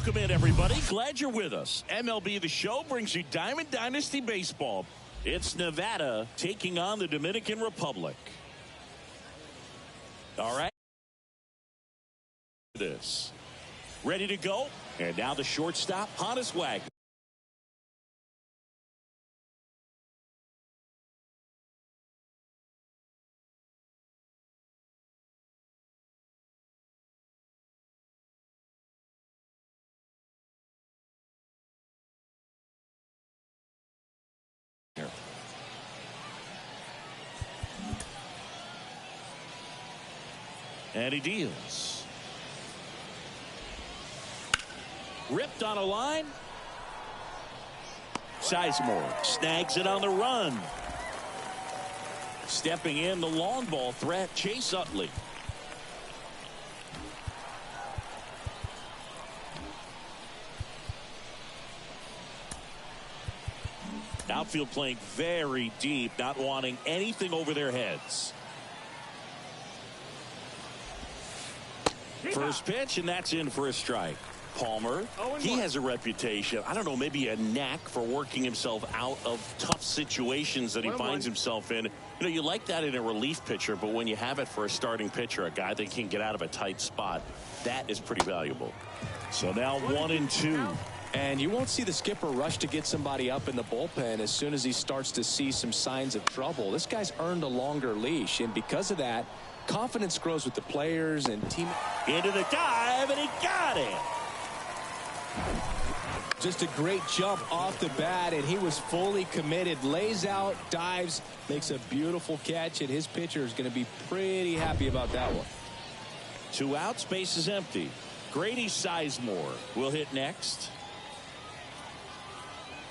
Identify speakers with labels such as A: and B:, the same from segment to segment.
A: Welcome in, everybody. Glad you're with us. MLB The Show brings you Diamond Dynasty Baseball. It's Nevada taking on the Dominican Republic. All right. This. Ready to go? And now the shortstop, Honus Wagner. And he deals. Ripped on a line. Sizemore snags it on the run. Stepping in, the long ball threat, Chase Utley. Outfield playing very deep, not wanting anything over their heads. First pitch, and that's in for a strike. Palmer, he has a reputation, I don't know, maybe a knack for working himself out of tough situations that he finds himself in. You know, you like that in a relief pitcher, but when you have it for a starting pitcher, a guy that can get out of a tight spot, that is pretty valuable. So now 1-2.
B: And you won't see the skipper rush to get somebody up in the bullpen as soon as he starts to see some signs of trouble. This guy's earned a longer leash, and because of that, confidence grows with the players and team.
A: Into the dive, and he got it.
B: Just a great jump off the bat, and he was fully committed. Lays out, dives, makes a beautiful catch, and his pitcher is going to be pretty happy about that one.
A: 2 outs, base is empty. Grady Sizemore will hit next.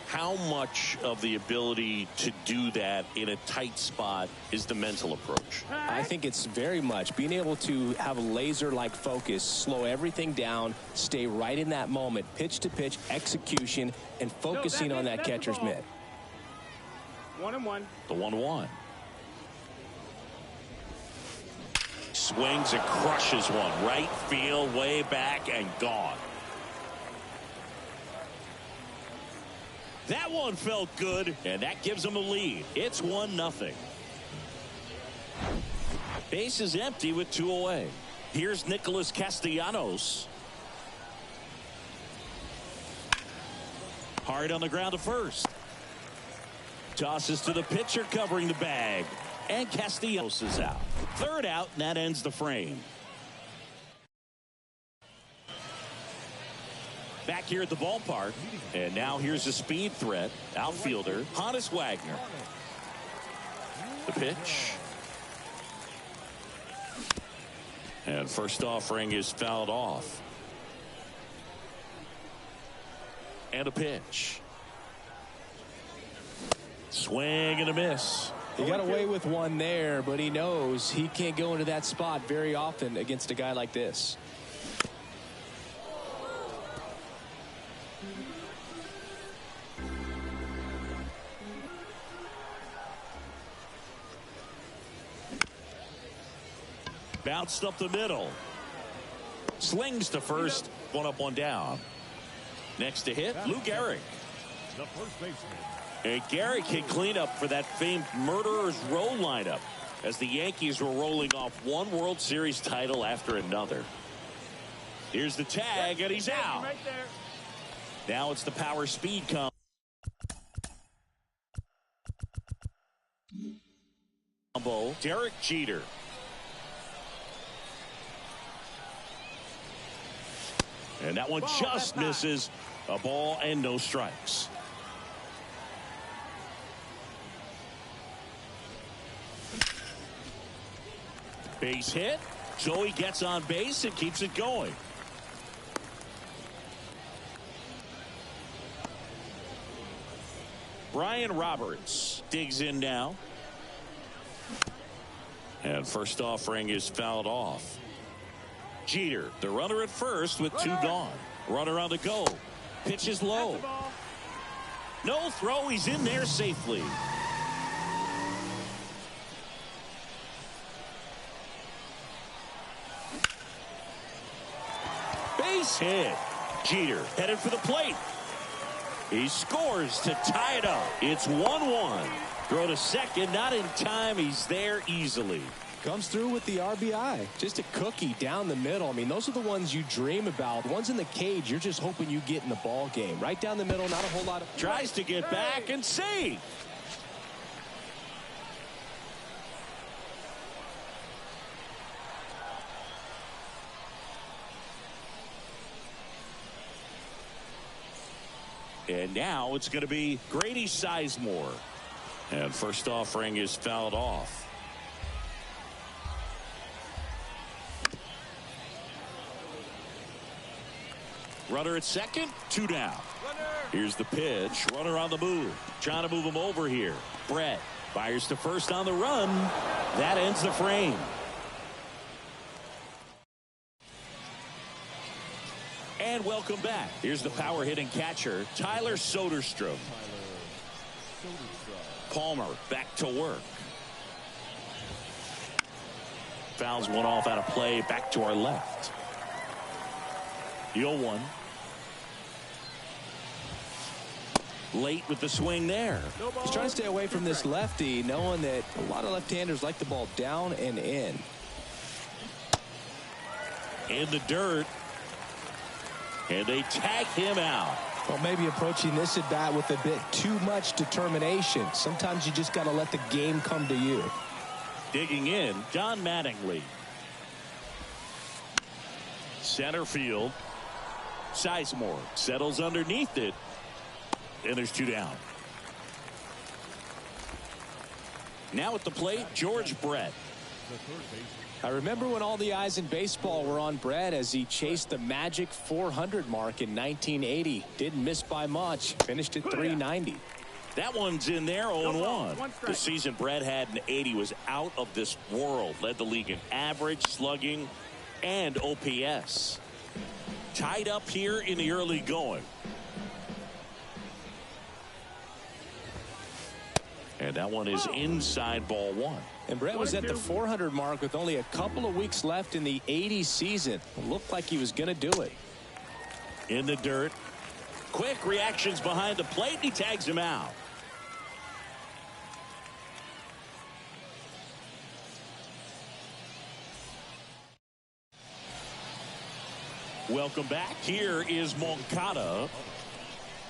A: How much of the ability to do that in a tight spot is the mental approach?
B: I think it's very much being able to have a laser-like focus, slow everything down, stay right in that moment, pitch-to-pitch execution, and focusing on that catcher's mitt.
C: 1-1.
A: The 1-1. Swings and crushes one. Right field, way back, and gone. That one felt good, and that gives them a lead. It's 1-0. Base is empty with 2 away. Here's Nicholas Castellanos. Hard on the ground to first. Tosses to the pitcher covering the bag. And Castellanos is out. 3rd out, and that ends the frame. Back here at the ballpark, and now here's a speed threat. Outfielder Honus Wagner. The pitch. And first offering is fouled off. And a pitch. Swing and a miss.
B: He got away with one there, but he knows he can't go into that spot very often against a guy like this.
A: Bounced up the middle. Slings to first. 1 up, 1 down. Next to hit, Lou Gehrig.
C: The first baseman.
A: And Gehrig can clean up for that famed Murderers Row lineup as the Yankees were rolling off one World Series title after another. Here's the tag, and he's out.
C: Right there.
A: Now it's the power speed combo. Derek Jeter. And that one just misses. A ball and no strikes. Base hit. So he gets on base and keeps it going. Brian Roberts digs in now. And first offering is fouled off. Jeter, the runner at first with 2 gone. Runner on the go. Pitch is low. No throw. He's in there safely. Base hit. Jeter headed for the plate. He scores to tie it up. It's 1-1. Throw to second, not in time. He's there easily.
B: Comes through with the RBI. Just a cookie down the middle. I mean, those are the ones you dream about. The ones in the cage, you're just hoping you get in the ball game. Right down the middle, not a whole lot of...
A: Tries to get back and see. And now it's going to be Grady Sizemore. And first offering is fouled off. Runner at second, 2 down. Here's the pitch. Runner on the move. Trying to move him over here. Brett fires to first on the run. That ends the frame. And welcome back. Here's the power hitting catcher, Tyler Soderstrom. Palmer back to work. Fouls one off out of play. Back to our left. The 0-1. Late with the swing there.
B: He's trying to stay away from this lefty, knowing that a lot of left-handers like the ball down and in.
A: In the dirt. And they tag him out.
B: Well, maybe approaching this at bat with a bit too much determination. Sometimes you just got to let the game come to you.
A: Digging in, Don Mattingly. Center field. Sizemore settles underneath it. And there's 2 down. Now at the plate, George Brett.
B: I remember when all the eyes in baseball were on Brett as he chased the magic 400 mark in 1980. Didn't miss by much. Finished at 390.
A: That one's in there, 0-1. The season Brett had in 80 was out of this world. Led the league in average, slugging, and OPS. Tied up here in the early going. And that one is inside ball 1.
B: And Brett was at the 400 mark with only a couple of weeks left in the 80 season. It looked like he was going to do it.
A: In the dirt. Quick reactions behind the plate. And he tags him out. Welcome back. Here is Moncada.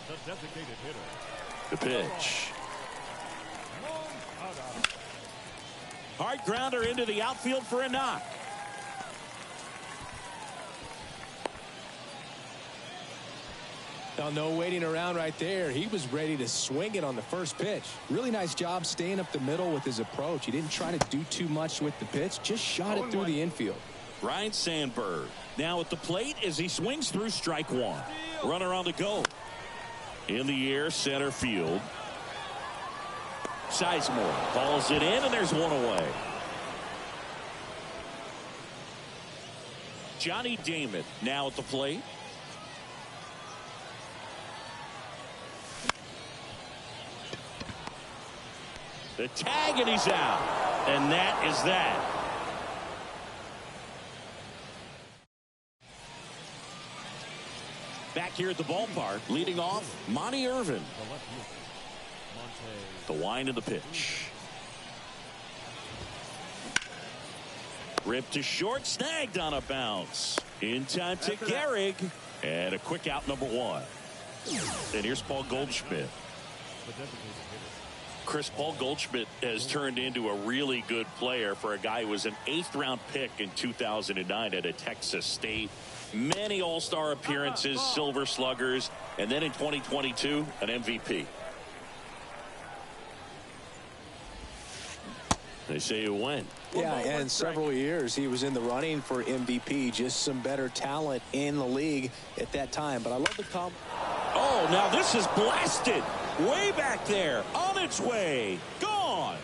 C: The designated hitter.
A: The pitch. Hard grounder into the outfield for a knock.
B: Now, no waiting around right there. He was ready to swing it on the first pitch. Really nice job staying up the middle with his approach. He didn't try to do too much with the pitch. Just shot it through the infield.
A: Ryan Sandberg now at the plate as he swings through strike 1. Runner on the go. In the air, center field. Sizemore balls it in, and there's 1 away. Johnny Damon now at the plate. The tag, and he's out. And that is that. Back here at the ballpark, leading off, Monty Irvin. The wind of the pitch. Ripped to short, snagged on a bounce. In time to Gehrig. And a quick out, number 1. And here's Paul Goldschmidt. Paul Goldschmidt has turned into a really good player for a guy who was an 8th-round pick in 2009 at a Texas State. Many all-star appearances, Silver Sluggers, and then in 2022, an MVP. They say you win.
B: Yeah, and several years he was in the running for MVP. Just some better talent in the league at that time. But I love the comment.
A: Oh, now this is blasted. Way back there. On its way. Gone.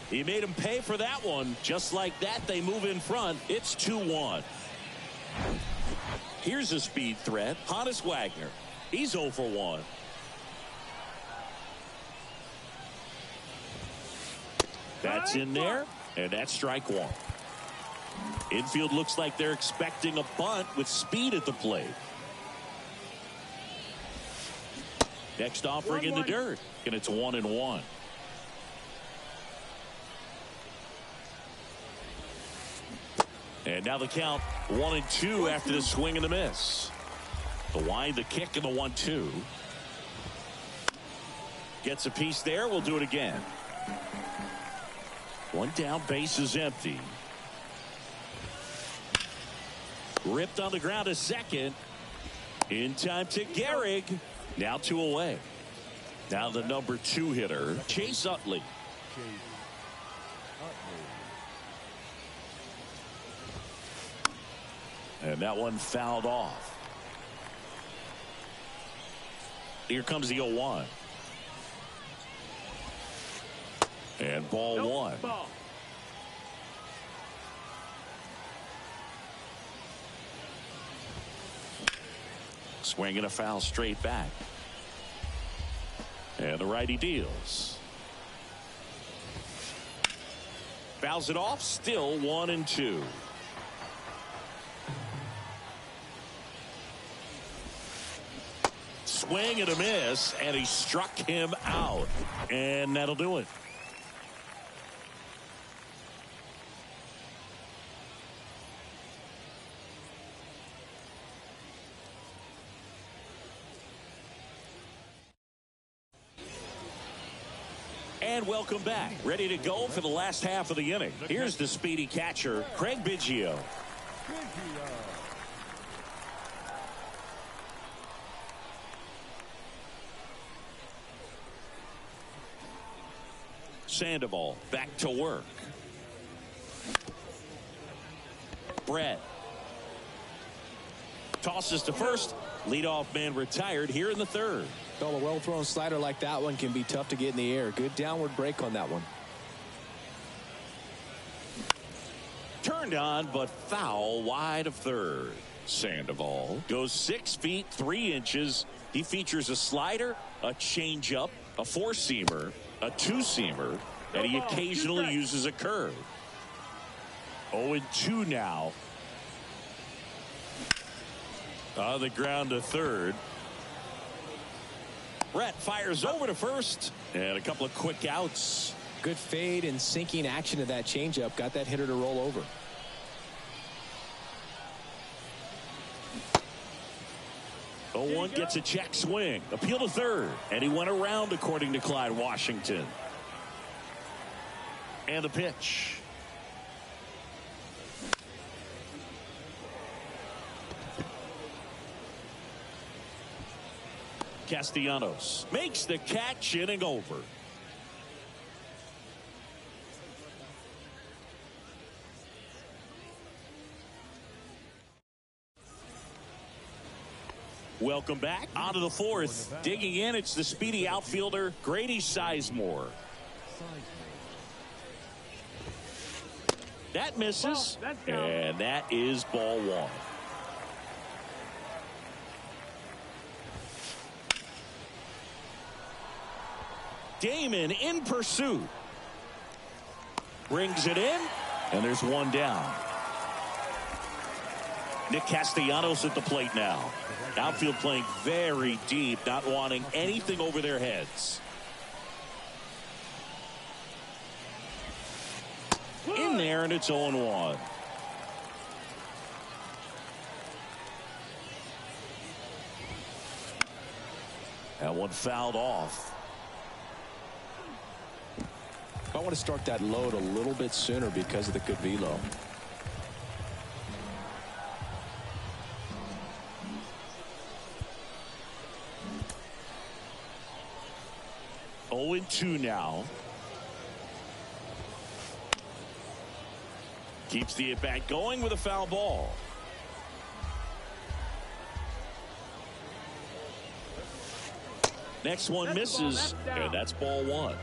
A: He made him pay for that one. Just like that, they move in front. It's 2-1. Here's a speed threat. Honus Wagner. He's 0 for 1. That's in there, and that's strike 1. Infield looks like they're expecting a bunt with speed at the plate. Next offering in the dirt, and it's 1-1. And now the count 1-2 after the swing and the miss. The wind, the kick, and the 1-2. Gets a piece there. We'll do it again. One down, base is empty. Ripped on the ground to second. In time to Gehrig. Now 2 away. Now the number 2 hitter, Chase Utley. And that one fouled off. Here comes the 0-1. And ball 1. Swing and a foul straight back. And the righty deals. Fouls it off. Still 1-2. Swing and a miss, and he struck him out. And that'll do it. And welcome back. Ready to go for the last half of the inning. Here's the speedy catcher, Craig Biggio. Sandoval back to work. Brett tosses to first. Leadoff man retired here in the 3rd.
B: Well, a well-thrown slider like that one can be tough to get in the air. Good downward break on that one.
A: Turned on, but foul wide of 3rd. Sandoval goes 6 feet 3 inches. He features a slider, a changeup, a 4-seamer, a 2-seamer, and he occasionally uses a curve. 0-2 now. On the ground to 3rd. Brett fires over to first, and a couple of quick outs.
B: Good fade and sinking action of that changeup got that hitter to roll over.
A: One gets a check swing. Appeal to 3rd, and he went around according to Clyde Washington. And the pitch. Castellanos makes the catch, inning over. Welcome back. On to the 4th. Digging in, it's the speedy outfielder, Grady Sizemore. That misses, and that is ball 1. Damon in pursuit. Brings it in, and there's 1 down. Nick Castellanos at the plate now. Outfield playing very deep, not wanting anything over their heads. In there, and it's 0-1. That one fouled off.
B: I want to start that load a little bit sooner because of the good velo.
A: Two now. Keeps the at-bat going with a foul ball. Next one misses, and that's ball 1.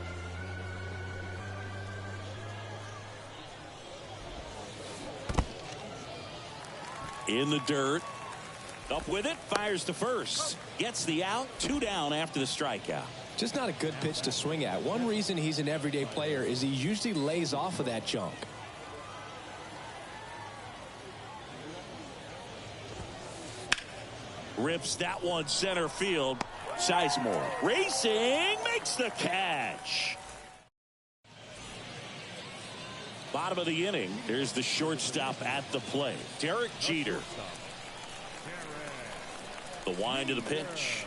A: In the dirt. Up with it, fires to first. Gets the out, 2 down after the strikeout.
B: Just not a good pitch to swing at. One reason he's an everyday player is he usually lays off of that junk.
A: Rips that one center field. Sizemore racing, makes the catch. Bottom of the inning. Here's the shortstop at the plate. Derek Jeter. The wind of the pitch.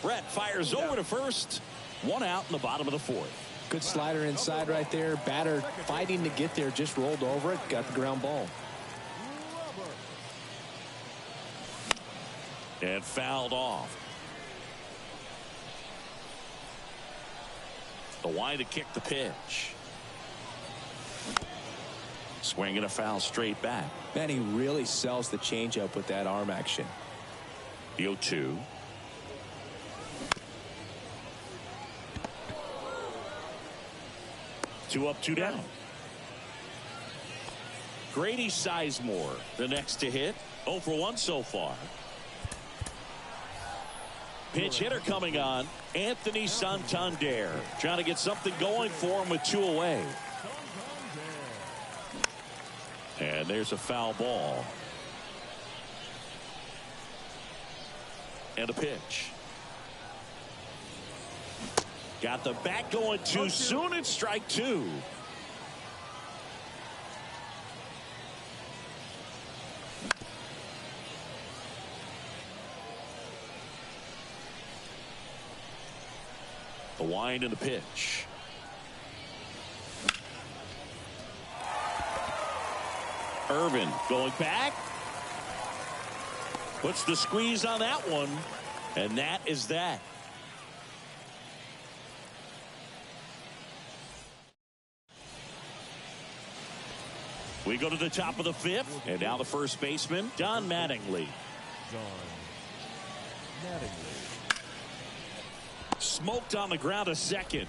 A: Brett fires over to first. One out in the bottom of the fourth.
B: Good slider inside right there. Batter fighting to get there, just rolled over it, got the ground ball.
A: And fouled off. The wind to kick the pitch. Swinging a foul straight back.
B: Man, he really sells the changeup with that arm action.
A: The 0-2. Two up, two down. Grady Sizemore, the next to hit. 0 for 1 so far. Pinch hitter coming on. Anthony Santander trying to get something going for him with 2 away. And there's a foul ball. And a pitch. Got the bat going too soon. It's strike 2. The wind and the pitch. Irvin going back. Puts the squeeze on that one. And that is that. We go to the top of the 5th. And now the first baseman, Don Mattingly. Smoked on the ground to second.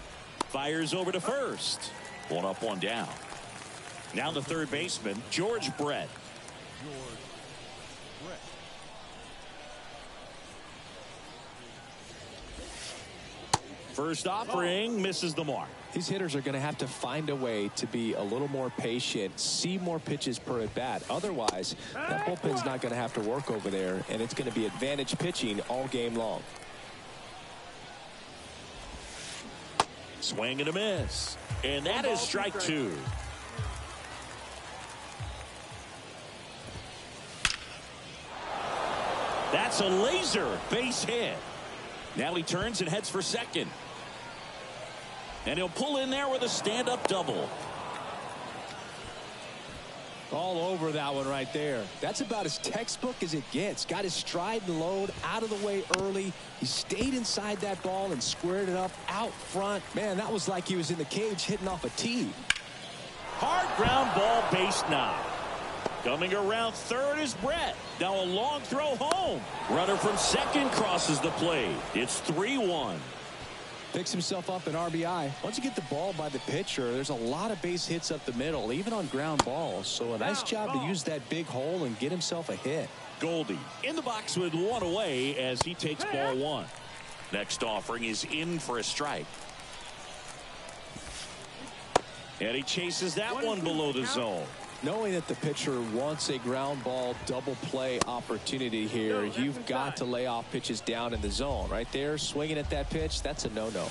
A: Fires over to first. 1 up, 1 down. Now the third baseman, George Brett. First offering misses the mark.
B: These hitters are going to have to find a way to be a little more patient, see more pitches per at bat. Otherwise, that bullpen's not going to have to work over there, and it's going to be advantage pitching all game long.
A: Swing and a miss. And that is strike 2. That's a laser base hit. Now he turns and heads for second. And he'll pull in there with a stand-up double.
B: All over that one right there. That's about as textbook as it gets. Got his stride and load out of the way early. He stayed inside that ball and squared it up out front. Man, that was like he was in the cage hitting off a tee.
A: Hard ground ball, base knock. Coming around third is Brett. Now a long throw home. Runner from second crosses the plate. It's 3-1.
B: Picks himself up an RBI. Once you get the ball by the pitcher, there's a lot of base hits up the middle, even on ground balls. So a nice job to use that big hole and get himself a hit.
A: Goldie in the box with 1 away as he takes ball 1. Next offering is in for a strike. And he chases that one below the zone.
B: Knowing that the pitcher wants a ground ball double play opportunity here, you've got to lay off pitches down in the zone. Right there, swinging at that pitch, that's a no-no.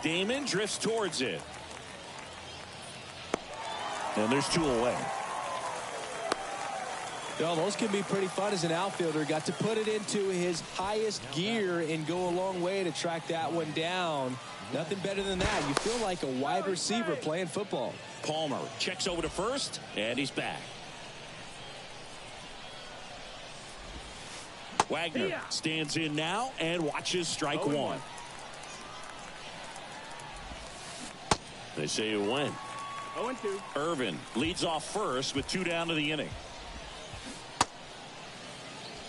A: Damon drifts towards it. And there's 2 away.
B: Well, those can be pretty fun as an outfielder. Got to put it into his highest gear and go a long way to track that one down. Nothing better than that. You feel like a wide receiver playing football.
A: Palmer checks over to first, and he's back. Wagner stands in now and watches strike 1. They say you win.
D: 0-2.
A: Irvin leads off first with 2 down to the inning.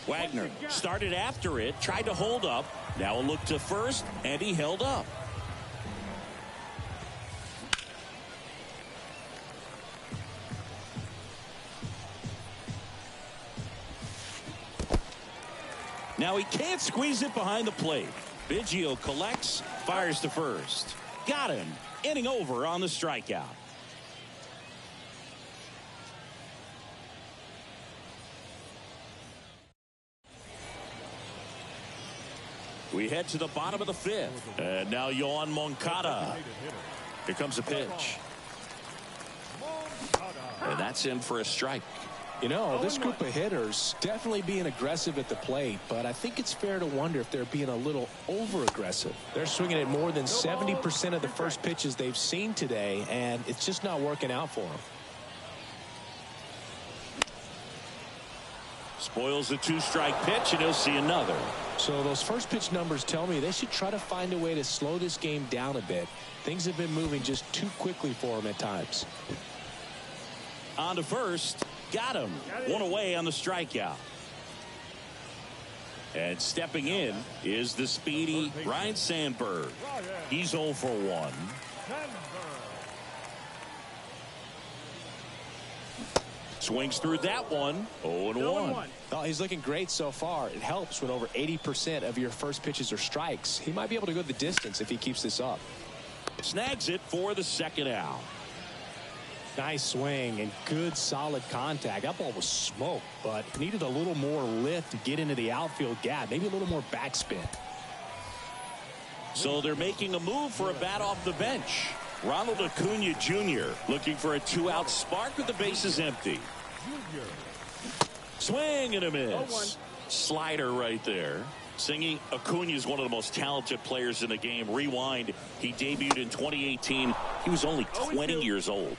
A: Wagner started after it, tried to hold up. Now a look to first, and he held up. Now he can't squeeze it behind the plate. Biggio collects, fires to first. Got him. Inning over on the strikeout. We head to the bottom of the fifth. And now Yohan Moncada. Here comes a pitch. And that's in for a strike.
B: You know, this group of hitters definitely being aggressive at the plate, but I think it's fair to wonder if they're being a little over-aggressive. They're swinging at more than 70% of the first pitches they've seen today, and it's just not working out for them.
A: Spoils the two-strike pitch, and he'll see another.
B: So those first pitch numbers tell me they should try to find a way to slow this game down a bit. Things have been moving just too quickly for them at times.
A: On to first. Got him. One away on the strikeout. And stepping in is the speedy Ryne Sandberg. He's 0 for 1. Swings through that one. 0-1.
B: Oh, he's looking great so far. It helps when over 80% of your first pitches are strikes. He might be able to go the distance if he keeps this up.
A: Snags it for the second out.
B: Nice swing and good solid contact. That ball was smoked, but needed a little more lift to get into the outfield gap. Maybe a little more backspin.
A: So they're making a move for a bat off the bench. Ronald Acuna Jr. looking for a two-out spark with the bases empty. Swing and a miss. Slider right there. Singing, Acuna is one of the most talented players in the game. Rewind, he debuted in 2018. He was only 20 years old.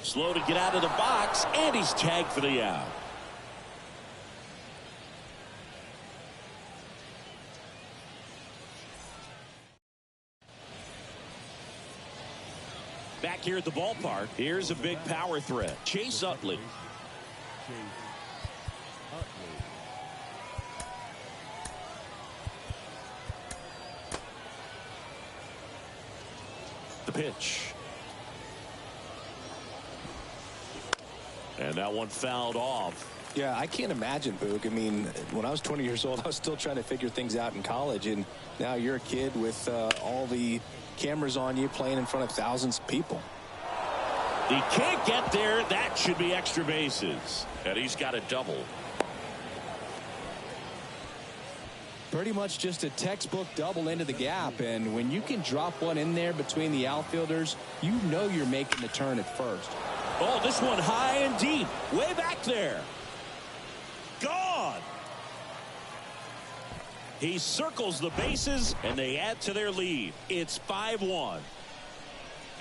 A: Slow to get out of the box, and he's tagged for the out. Back here at the ballpark, here's a big power threat. Chase Utley. The pitch. And that one fouled off.
B: Yeah, I can't imagine, Boog. I mean, when I was 20 years old, I was still trying to figure things out in college, and now you're a kid with all the cameras on you playing in front of thousands of people.
A: He can't get there. That should be extra bases. And he's got a double.
B: Pretty much just a textbook double into the gap, and when you can drop one in there between the outfielders, you know you're making the turn at first.
A: Oh, this one high and deep. Way back there. Gone. He circles the bases, and they add to their lead. It's 5-1.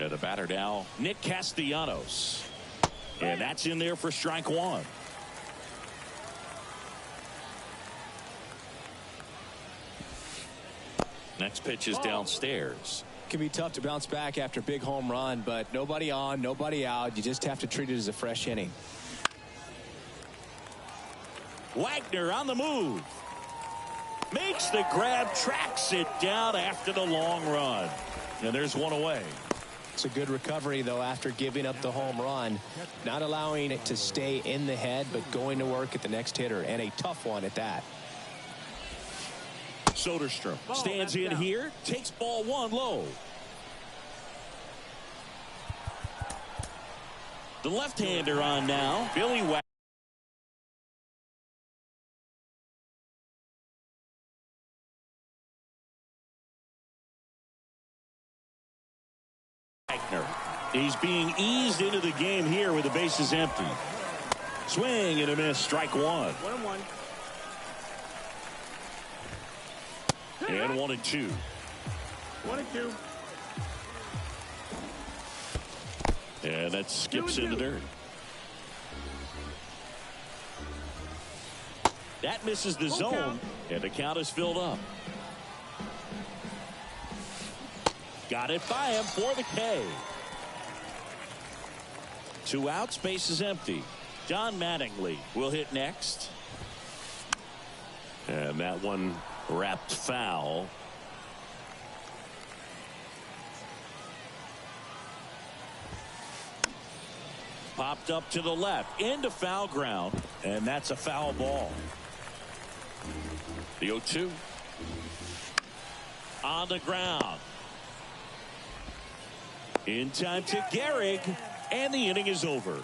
A: And the batter now, Nick Castellanos. And that's in there for strike one. Next pitch is downstairs.
B: Can be tough to bounce back after a big home run, but nobody on, nobody out. You just have to treat it as a fresh inning.
A: Wagner on the move. Makes the grab, tracks it down after the long run. And there's one away.
B: It's a good recovery, though, after giving up the home run. Not allowing it to stay in the head, but going to work at the next hitter, and a tough one at that.
A: Soderstrom stands in here, takes ball one low. The left-hander on now, Billy Wagner. He's being eased into the game here with the bases empty. Swing and a miss, strike one.
D: 1-1.
A: And 1-2.
D: 1-2.
A: And that skips in the dirt. That misses the zone, and the count is filled up. Got it by him for the K. 2 outs, base is empty. John Mattingly will hit next. And that one wrapped foul. Popped up to the left into foul ground, and that's a foul ball. The 0-2 on the ground. In time to Gehrig, and the inning is over.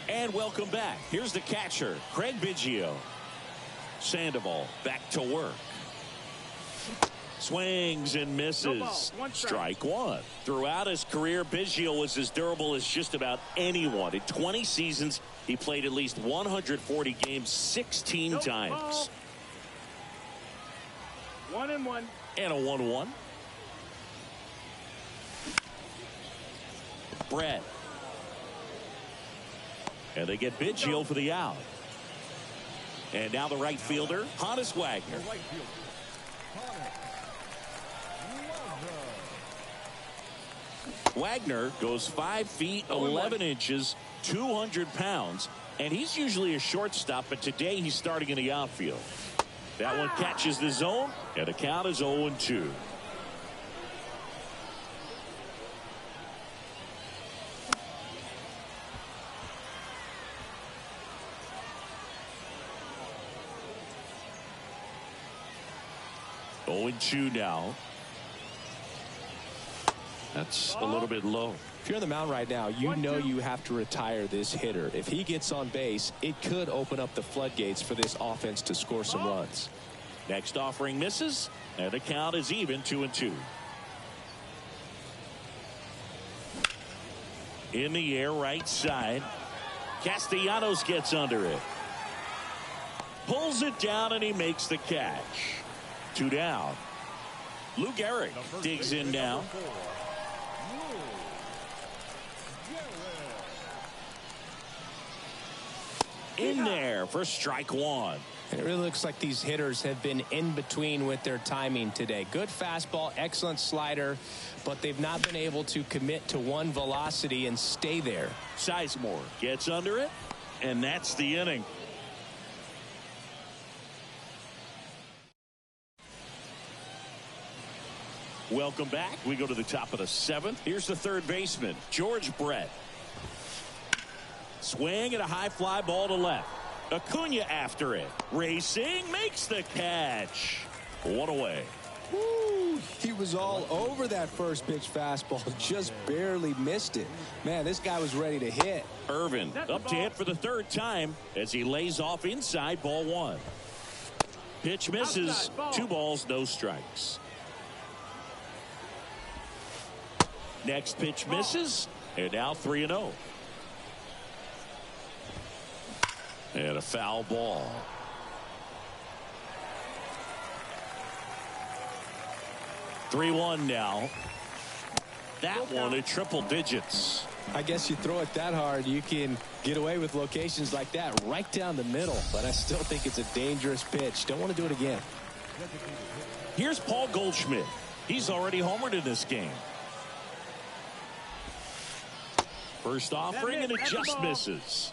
A: And welcome back. Here's the catcher, Craig Biggio. Sandoval back to work. Swings and misses. Strike one. Throughout his career, Biggio was as durable as just about anyone. In 20 seasons, he played at least 140 games 16 times.
D: 1-1.
A: And a 1-1. Brett. And they get Biggio for the out. And now the right fielder, Honus Wagner. Wagner goes 5 feet 11 inches, 200 pounds, and he's usually a shortstop, but today he's starting in the outfield. That one catches the zone, and the count is 0-2. Now. That's a little bit low.
B: If you're on the mound right now, you know you have to retire this hitter. If he gets on base, it could open up the floodgates for this offense to score some runs.
A: Next offering misses, and the count is even 2-2. In the air, right side. Castellanos gets under it. Pulls it down, and he makes the catch. 2 down. Lou Gehrig digs in now. In there for strike one.
B: It really looks like these hitters have been in between with their timing today. Good fastball, excellent slider, but they've not been able to commit to one velocity and stay there.
A: Sizemore gets under it, and that's the inning. Welcome back. We go to the top of the 7th. Here's the third baseman, George Brett. Swing and a high fly ball to left. Acuna after it. Racing, makes the catch. 1 away.
B: Woo, he was all over that first pitch fastball. Just barely missed it. Man, this guy was ready to hit.
A: Irvin up to hit for the 3rd time as he lays off inside, ball 1. Pitch misses. 2 balls, no strikes. Next pitch misses, and now 3-0. And a foul ball. 3-1 now. That one at triple digits.
B: I guess you throw it that hard, you can get away with locations like that right down the middle. But I still think it's a dangerous pitch. Don't want to do it again.
A: Here's Paul Goldschmidt. He's already homered in this game. First offering, and it just misses.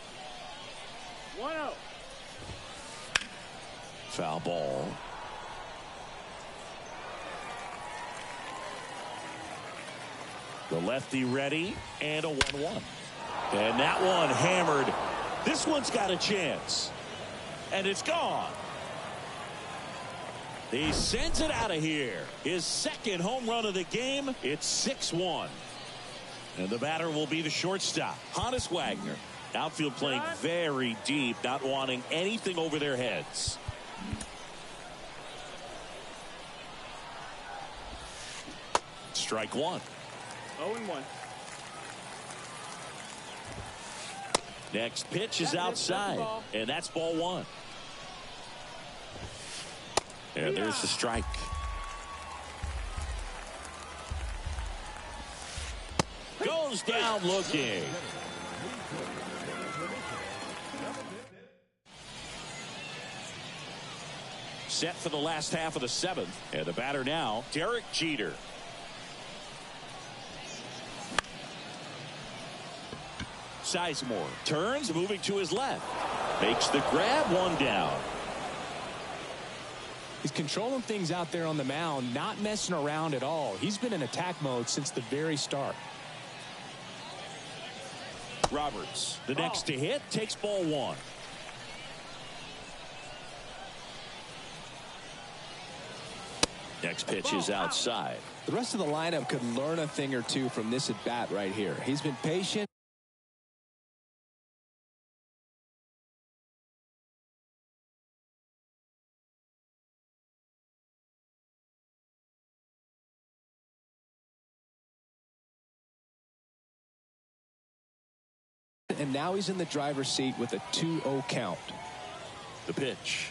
D: 1-0.
A: Foul ball. The lefty ready, and a 1-1. And that one hammered. This one's got a chance. And it's gone. He sends it out of here. His 2nd home run of the game. It's 6-1. And the batter will be the shortstop, Honus Wagner. Outfield playing very deep, not wanting anything over their heads. Strike 1.
D: 0-1.
A: Next pitch is outside, and that's ball 1. And there's the strike. Goes down looking. Set for the last half of the 7th. And the batter now, Derek Jeter. Sizemore turns, moving to his left. Makes the grab, 1 down.
B: He's controlling things out there on the mound, not messing around at all. He's been in attack mode since the very start.
A: Roberts, the next to hit, takes ball one. Next pitch is outside.
B: The rest of the lineup could learn a thing or two from this at bat right here. He's been patient. And now he's in the driver's seat with a 2-0 count.
A: The pitch.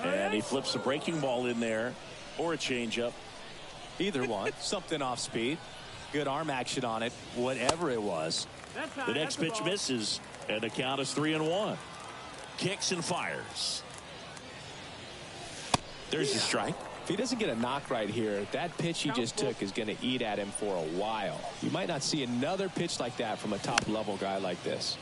A: And he flips a breaking ball in there, or a changeup.
E: Either one. Something off speed. Good arm action on it, whatever it was.
A: The next pitch misses, and the count is 3-1. Kicks and fires. There's the strike.
B: If he doesn't get a knock right here, that pitch he just took is going to eat at him for a while. You might not see another pitch like that from a top-level guy like this.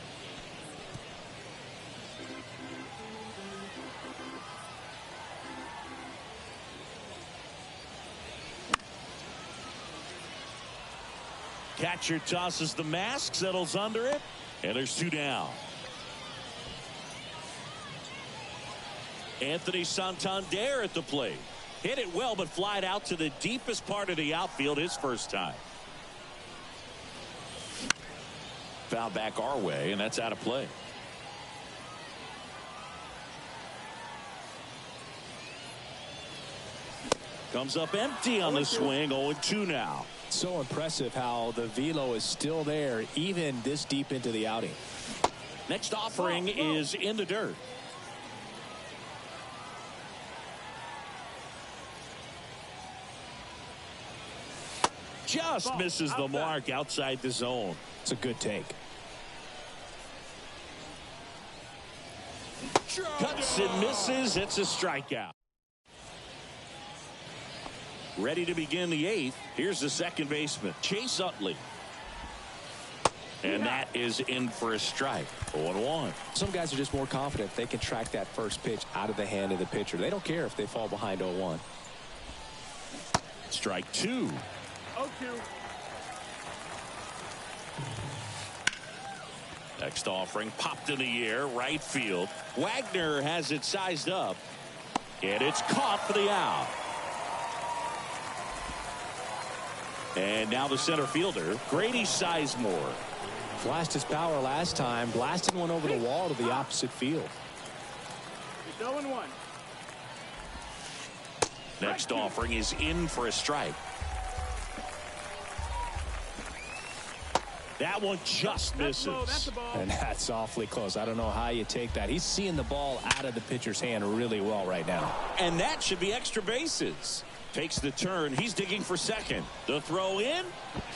A: Catcher tosses the mask, settles under it, and there's 2 down. Anthony Santander at the plate. Hit it well, but flied out to the deepest part of the outfield his first time. Foul back our way, and that's out of play. Comes up empty on the swing, 0-2 now.
B: So impressive how the velo is still there, even this deep into the outing.
A: Next offering is in the dirt. Just misses the mark outside the zone.
B: It's a good take.
A: Cuts and misses. It's a strikeout. Ready to begin the 8th. Here's the second baseman, Chase Utley. And that is in for a strike. 0-1.
B: Some guys are just more confident if they can track that first pitch out of the hand of the pitcher. They don't care if they fall behind 0-1.
A: Strike 2.
D: 0-2.
A: Next offering popped in the air, right field. Wagner has it sized up, and it's caught for the out. And now the center fielder, Grady Sizemore.
B: Flashed his power last time, blasted one over the wall to the opposite field.
D: It's 0-1.
A: Next offering is in for a strike. That one just misses.
B: And that's awfully close. I don't know how you take that. He's seeing the ball out of the pitcher's hand really well right now.
A: And that should be extra bases. Takes the turn. He's digging for second. The throw in.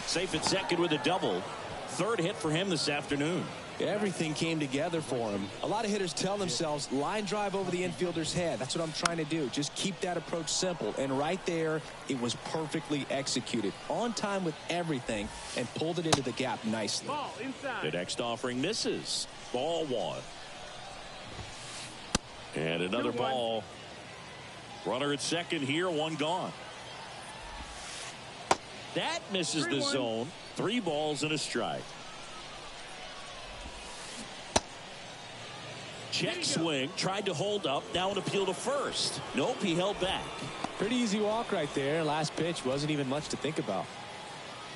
A: Safe at second with a double. Third hit for him this afternoon.
B: Everything came together for him. A lot of hitters tell themselves, line drive over the infielder's head. That's what I'm trying to do. Just keep that approach simple. And right there, it was perfectly executed. On time with everything and pulled it into the gap nicely.
D: Ball inside.
A: The next offering misses. Ball 1. And another ball. Runner at second here, 1 gone. That misses the zone. 3 balls and a strike. Check swing, tried to hold up, now an appeal to first. Nope, he held back.
B: Pretty easy walk right there. Last pitch wasn't even much to think about.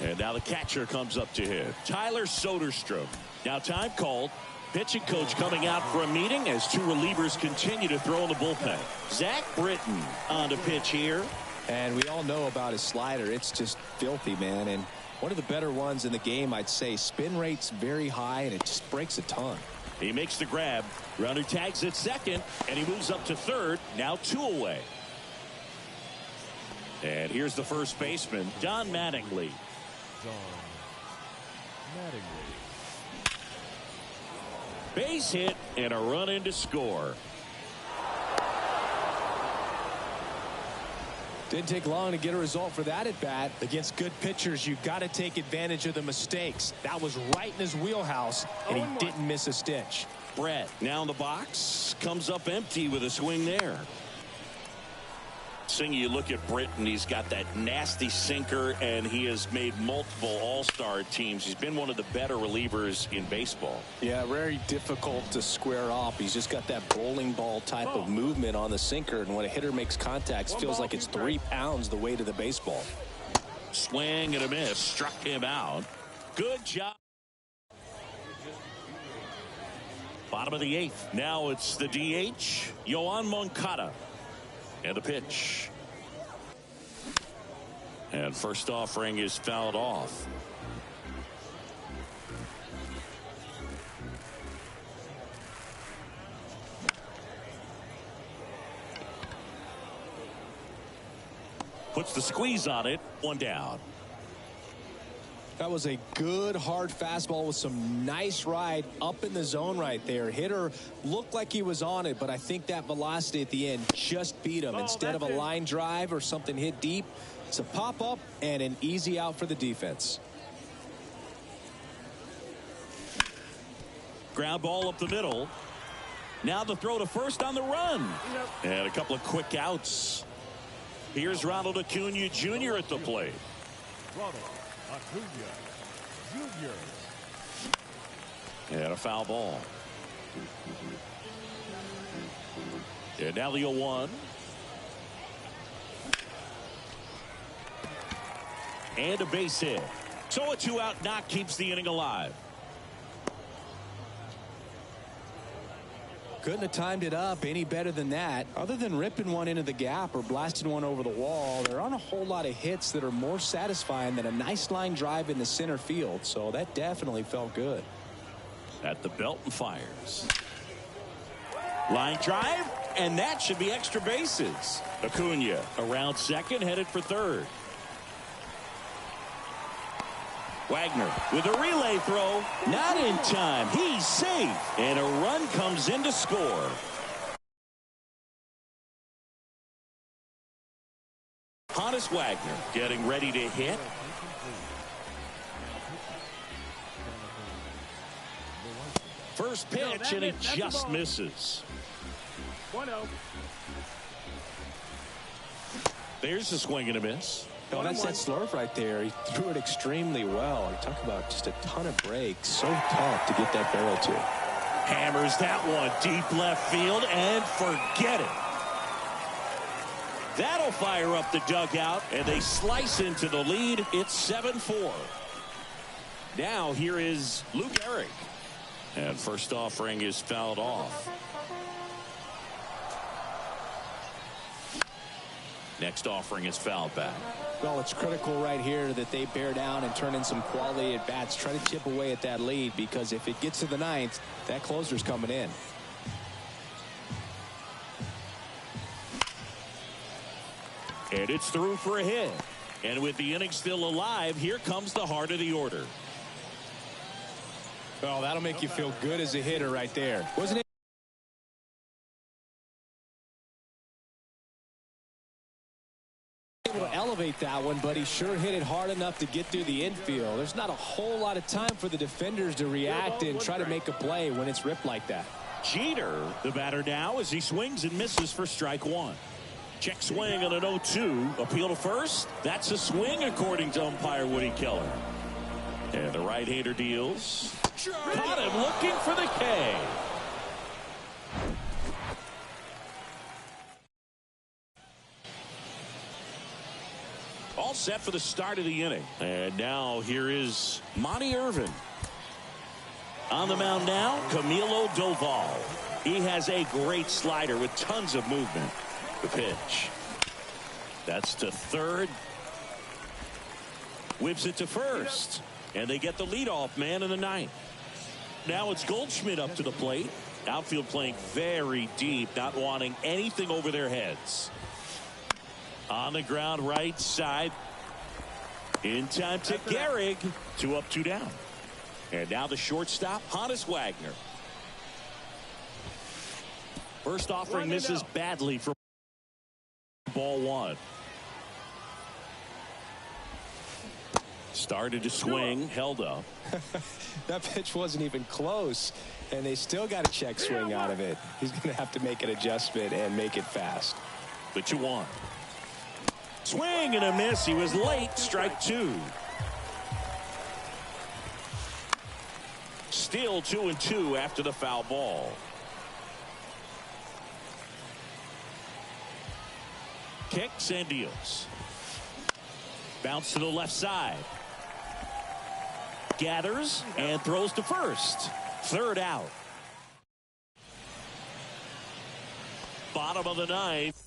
A: And now the catcher comes up to him, Tyler Soderstrom. Now time called. Pitching coach coming out for a meeting as 2 relievers continue to throw in the bullpen. Zach Britton on the pitch here.
B: And we all know about his slider. It's just filthy, man. And one of the better ones in the game, I'd say. Spin rate's very high, and it just breaks a ton.
A: He makes the grab. Runner tags at second, and he moves up to third. Now 2 away. And here's the first baseman, Don Mattingly. Base hit and a run in to score.
B: Didn't take long to get a result for that at bat. Against good pitchers, you got to take advantage of the mistakes. That was right in his wheelhouse, and he didn't miss a stitch.
A: Brett now in the box, comes up empty with a swing there. You look at Britton, he's got that nasty sinker, and he has made multiple all-star teams. He's been one of the better relievers in baseball.
B: Yeah, very difficult to square off. He's just got that bowling ball type of movement on the sinker, and when a hitter makes contact, it feels like it's 3 pounds the weight of the baseball.
A: Swing and a miss, struck him out. Good job. Bottom of the 8th. Now it's the DH, Yoan Moncada. And a pitch. And first offering is fouled off. Puts the squeeze on it. 1 down.
B: That was a good hard fastball with some nice ride up in the zone right there. Hitter looked like he was on it, but I think that velocity at the end just beat him. Instead of a line drive or something hit deep, it's a pop up and an easy out for the defense.
A: Ground ball up the middle. Now the throw to first on the run. And a couple of quick outs. Here's Ronald Acuna Jr. at the plate.
C: Acuna Jr.
A: And a foul ball. And now the 0-1. And a base hit. So a 2-out knock keeps the inning alive.
B: Couldn't have timed it up any better than that. Other than ripping one into the gap or blasting one over the wall, there aren't a whole lot of hits that are more satisfying than a nice line drive in the center field. So that definitely felt good.
A: At the belt and fires. Line drive, and that should be extra bases. Acuna around second, headed for third. Wagner with a relay throw, not in time. He's safe, and a run comes in to score. Honus Wagner getting ready to hit. First pitch, and it just misses.
D: 1-0.
A: There's a swing and a miss.
B: Oh, that's that slurve right there. He threw it extremely well. You talk about just a ton of breaks. So tough to get that barrel to.
A: Hammers that one deep left field and forget it. That'll fire up the dugout, and they slice into the lead. It's 7-4. Now here is Luke Gehrig. And first offering is fouled off. Next offering is fouled back.
B: Well, it's critical right here that they bear down and turn in some quality at bats. Try to chip away at that lead, because if it gets to the 9th, that closer's coming in.
A: And it's through for a hit. And with the inning still alive, here comes the heart of the order.
B: Oh, that'll make you feel good as a hitter right there. Wasn't it? Able to elevate that one, but he sure hit it hard enough to get through the infield. There's not a whole lot of time for the defenders to react and try to make a play when it's ripped like that.
A: Jeter, the batter now, as he swings and misses for strike 1. Check swing on an 0-2. Appeal to first. That's a swing, according to umpire Woody Keller. And the right-hander deals. Caught him looking for the K. All set for the start of the inning. And now here is Monty Irvin. On the mound now, Camilo Doval. He has a great slider with tons of movement. The pitch. That's to third. Whips it to first. And they get the leadoff man in the 9th. Now it's Goldschmidt up to the plate. Outfield playing very deep, not wanting anything over their heads. On the ground right side. In time to Gehrig. 2 up, 2 down. And now the shortstop, Honus Wagner. First offering misses badly for ball 1. Started to swing, held up.
B: That pitch wasn't even close, and they still got a check swing out of it. He's going to have to make an adjustment and make it fast.
A: The 2-1. Swing and a miss. He was late. Strike 2. Still 2-2 after the foul ball. Kicks and deals. Bounce to the left side. Gathers and throws to first. Third out. Bottom of the ninth.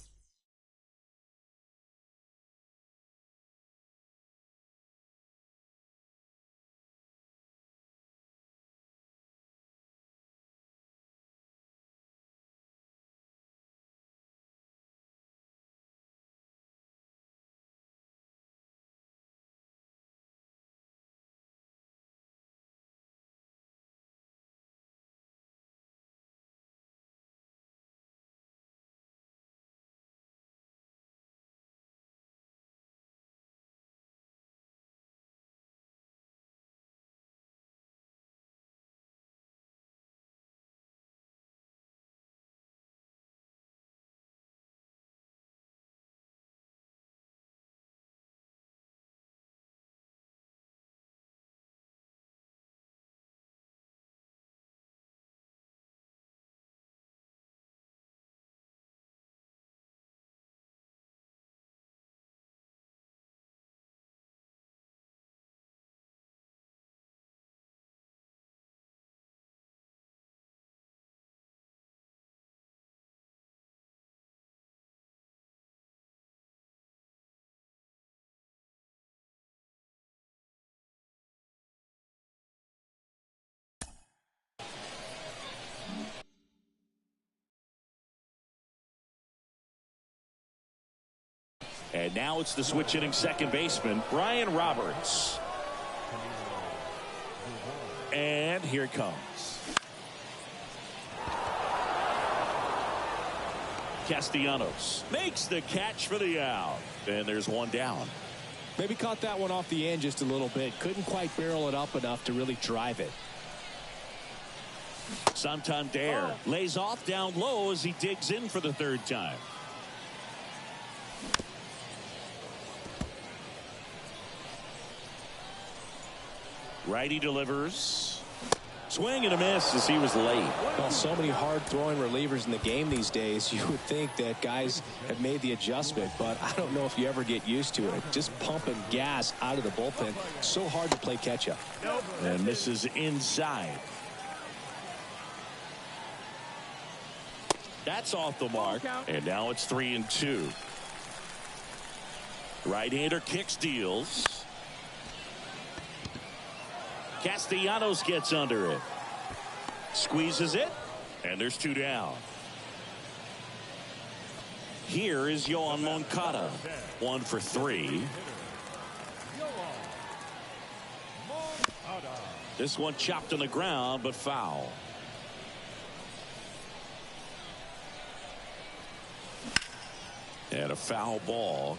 A: And now it's the switch hitting second baseman, Brian Roberts. And here it comes. Castellanos makes the catch for the out. And there's one down.
B: Maybe caught that one off the end just a little bit. Couldn't quite barrel it up enough to really drive it.
A: Santander lays off down low as he digs in for the third time. Righty delivers. Swing and a miss as he was late.
B: Well, so many hard throwing relievers in the game these days. You would think that guys have made the adjustment, but I don't know if you ever get used to it. Just pumping gas out of the bullpen. So hard to play catch up.
A: And misses inside. That's off the mark. And now it's 3-2. Right-hander kicks, deals. Castellanos gets under it. Squeezes it. And there's two down. Here is Yoan Moncada. 1 for 3. This one chopped on the ground, but foul. And a foul ball